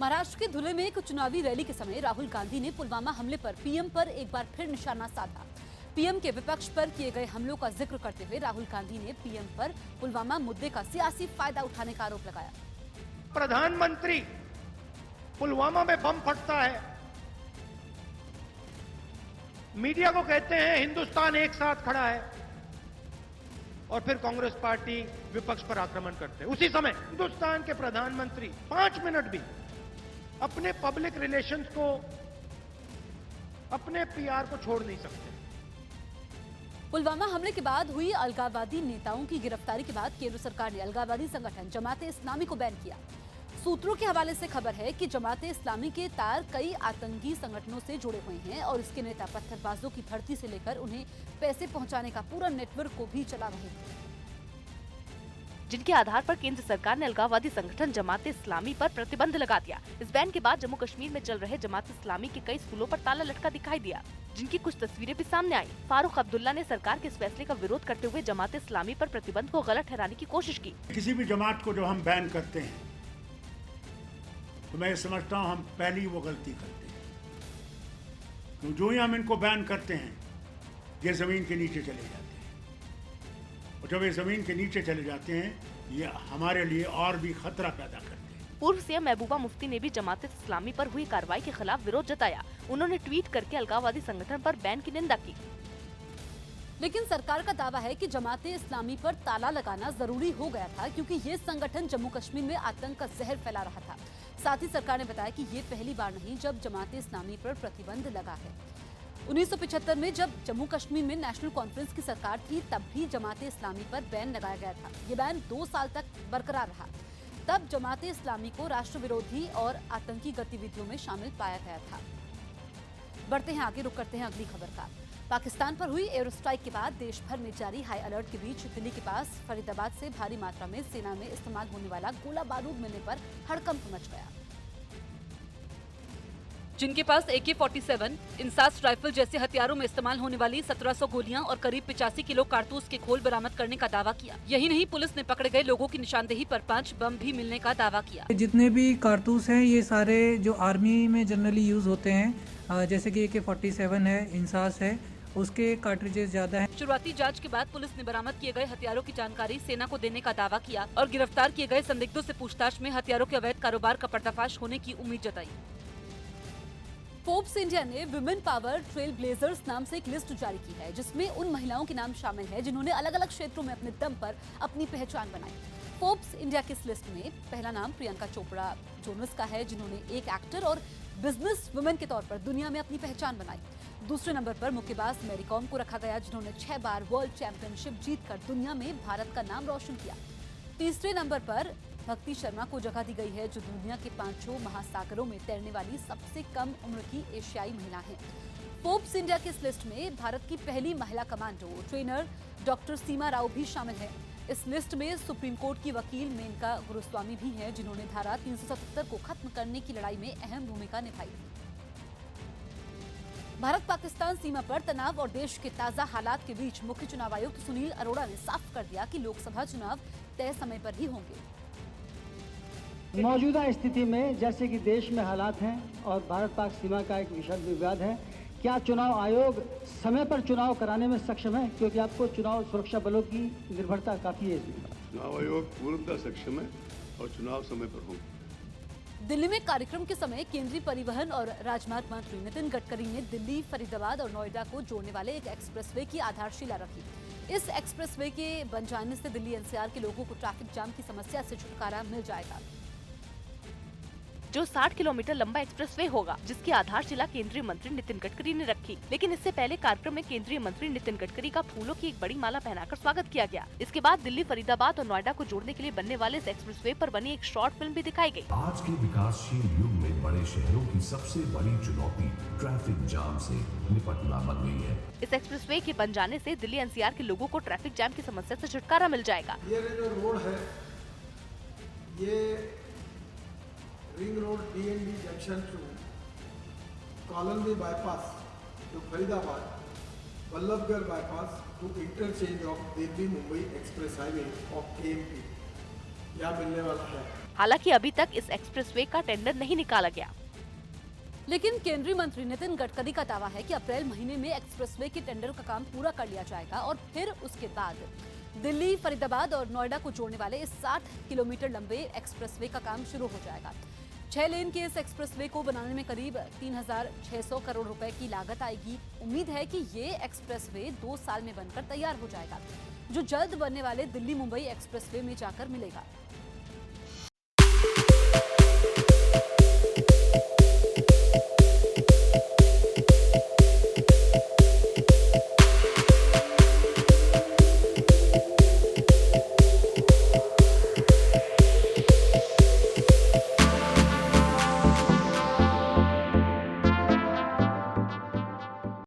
महाराष्ट्र के धुले में एक चुनावी रैली के समय राहुल गांधी ने पुलवामा हमले पर पीएम पर एक बार फिर निशाना साधा। पीएम के विपक्ष पर किए गए हमलों का जिक्र करते हुए राहुल गांधी ने पीएम पर पुलवामा मुद्दे का सियासी फायदा उठाने का आरोप लगाया। प्रधानमंत्री पुलवामा में बम फटता है, मीडिया को कहते हैं हिंदुस्तान एक साथ खड़ा है, और फिर कांग्रेस पार्टी विपक्ष पर आक्रमण करते हैं। उसी समय हिंदुस्तान के प्रधानमंत्री 5 मिनट भी अपने पब्लिक रिलेशंस को, अपने पीआर को छोड़ नहीं सकते। पुलवामा हमले के बाद हुई अलगाववादी नेताओं की गिरफ्तारी के बाद केंद्र सरकार ने अलगाववादी संगठन जमाते इस्लामी को बैन किया। सूत्रों के हवाले से खबर है कि जमाते इस्लामी के तार कई आतंकी संगठनों से जुड़े हुए हैं और इसके नेता पत्थरबाजों की भर्ती से लेकर उन्हें पैसे पहुंचाने का पूरा नेटवर्क को भी चला रहे हैं, जिनके आधार पर केंद्र सरकार ने अलगाववादी संगठन जमाते इस्लामी पर प्रतिबंध लगा दिया। इस बैन के बाद जम्मू कश्मीर में चल रहे जमाते इस्लामी के कई स्कूलों पर ताला लटका दिखाई दिया, जिनकी कुछ तस्वीरें भी सामने आई। फारूक अब्दुल्ला ने सरकार के इस फैसले का विरोध करते हुए जमाते इस्लामी पर प्रतिबंध को गलत ठहराने की कोशिश की। किसी भी जमात को जब हम बैन करते हैं तो मैं समझता हूँ हम पहली वो गलती करते हैं, तो जो ही हम इनको बैन करते हैं ये जमीन के नीचे चले जाते हैं, और जब ये जमीन के नीचे चले जाते हैं ये हमारे लिए और भी खतरा पैदा करते हैं। पूर्व सीएम महबूबा मुफ्ती ने भी जमात इस्लामी पर हुई कार्रवाई के खिलाफ विरोध जताया। उन्होंने ट्वीट करके अलगाववादी संगठन पर बैन की निंदा की। लेकिन सरकार का दावा है कि जमाते इस्लामी पर ताला लगाना जरूरी हो गया था क्योंकि ये संगठन जम्मू कश्मीर में आतंक का जहर फैला रहा था। साथ ही सरकार ने बताया कि ये पहली बार नहीं जब जमाते इस्लामी पर प्रतिबंध लगा है। 1975 में जब जम्मू कश्मीर में नेशनल कॉन्फ्रेंस की सरकार थी तब भी जमाते इस्लामी पर बैन लगाया गया था। ये बैन 2 साल तक बरकरार रहा। तब जमाते इस्लामी को राष्ट्र विरोधी और आतंकी गतिविधियों में शामिल पाया गया था। बढ़ते हैं आगे, रुक करते हैं अगली खबर का। पाकिस्तान पर हुई एयर स्ट्राइक के बाद देश भर में जारी हाई अलर्ट के बीच दिल्ली के पास फरीदाबाद से भारी मात्रा में सेना में इस्तेमाल होने वाला गोला बारूद मिलने पर हड़कंप मच गया। जिनके पास AK-47, इंसास राइफल जैसे हथियारों में इस्तेमाल होने वाली 1700 गोलियां और करीब 85 किलो कारतूस के खोल बरामद करने का दावा किया। यही नहीं, पुलिस ने पकड़े गए लोगों की निशानदेही पर 5 बम भी मिलने का दावा किया। जितने भी कारतूस हैं ये सारे जो आर्मी में जनरली यूज होते हैं, जैसे कि AK-47 है, इंसास है, उसके कार्ट्रिजेस ज्यादा हैं। शुरुआती जांच के बाद पुलिस ने बरामद किए गए हथियारों की जानकारी सेना को देने का दावा किया और गिरफ्तार किए गए संदिग्धों से पूछताछ में हथियारों के अवैध कारोबार का पर्दाफाश होने की उम्मीद जताई। फोर्ब्स इंडिया ने विमेन पावर ट्रेल ब्लेजर्स नाम से एक लिस्ट जारी की है जिसमें उन महिलाओं के नाम शामिल है जिन्होंने अलग अलग क्षेत्रों में अपने दम पर अपनी पहचान बनाई। फोर्ब्स इंडिया की इस लिस्ट में पहला नाम प्रियंका चोपड़ा जोनस का है जिन्होंने एक एक्टर और बिजनेस वुमेन के तौर पर दुनिया में अपनी पहचान बनाई। दूसरे नंबर पर मुक्केबाज मैरी कॉम को रखा गया जिन्होंने 6 बार वर्ल्ड चैंपियनशिप जीतकर दुनिया में भारत का नाम रोशन किया। तीसरे नंबर पर भक्ति शर्मा को जगह दी गई है जो दुनिया के 5 महासागरों में तैरने वाली सबसे कम उम्र की एशियाई महिला है। फोर्ब्स इंडिया की इस लिस्ट में भारत की पहली महिला कमांडो ट्रेनर डॉक्टर सीमा राव भी शामिल है। इस लिस्ट में सुप्रीम कोर्ट की वकील मेनका गुरुस्वामी भी हैं जिन्होंने धारा 377 को खत्म करने की लड़ाई में अहम भूमिका निभाई। भारत पाकिस्तान सीमा पर तनाव और देश के ताजा हालात के बीच मुख्य चुनाव आयुक्त सुनील अरोड़ा ने साफ कर दिया कि लोकसभा चुनाव तय समय पर ही होंगे। मौजूदा स्थिति में जैसे कि देश में हालात हैं और भारत पाक सीमा का एक विशाल विवाद है, क्या चुनाव आयोग समय पर चुनाव कराने में सक्षम है? क्योंकि आपको चुनाव सुरक्षा बलों की निर्भरता काफी है इसमें। चुनाव आयोग पूर्णतः सक्षम है और चुनाव समय पर होगा। दिल्ली में कार्यक्रम के समय केंद्रीय परिवहन और राजमार्ग मंत्री नितिन गडकरी ने दिल्ली, फरीदाबाद और नोएडा को जोड़ने वाले एक एक्सप्रेसवे की आधारशिला रखी। इस एक्सप्रेसवे के बन जाने से दिल्ली NCR के लोगों को ट्रैफिक जाम की समस्या से छुटकारा मिल जाएगा। जो 60 किलोमीटर लंबा एक्सप्रेसवे होगा जिसकी आधारशिला केंद्रीय मंत्री नितिन गडकरी ने रखी। लेकिन इससे पहले कार्यक्रम में केंद्रीय मंत्री नितिन गडकरी का फूलों की एक बड़ी माला पहनाकर स्वागत किया गया। इसके बाद दिल्ली, फरीदाबाद और नोएडा को जोड़ने के लिए बनने वाले इस एक्सप्रेसवे पर बनी एक शॉर्ट फिल्म भी दिखाई गई। आज के विकासशील युग में बड़े शहरों की सबसे बड़ी चुनौती ट्रैफिक जाम से निपटना बन गई है। इस एक्सप्रेसवे के बन जाने से दिल्ली NCR के लोगों को ट्रैफिक जाम की समस्या से छुटकारा मिल जाएगा। ये जो रोड है ये ring road DND junction to colony bypass to Faridabad, Vallabhgarh bypass to interchange of Delhi Mumbai express highway of AMP यहाँ मिलने वाला है। हालांकि अभी तक इस एक्सप्रेसवे का टेंडर नहीं निकाला गया। लेकिन केंद्रीय मंत्री नितिन गडकरी का दावा है कि अप्रैल महीने में एक्सप्रेसवे के टेंडर का काम पूरा कर लिया जाएगा और फिर उसके बाद दिल्ली, फरीदाबाद और नोएडा को जोड़ने वाले इस 60 किलोमीटर लंबे एक्सप्रेसवे का काम शुरू हो जाएगा। 6 लेन के इस एक्सप्रेसवे को बनाने में करीब 3,600 करोड़ रुपए की लागत आएगी। उम्मीद है कि ये एक्सप्रेसवे 2 साल में बनकर तैयार हो जाएगा, जो जल्द बनने वाले दिल्ली मुंबई एक्सप्रेसवे में जाकर मिलेगा।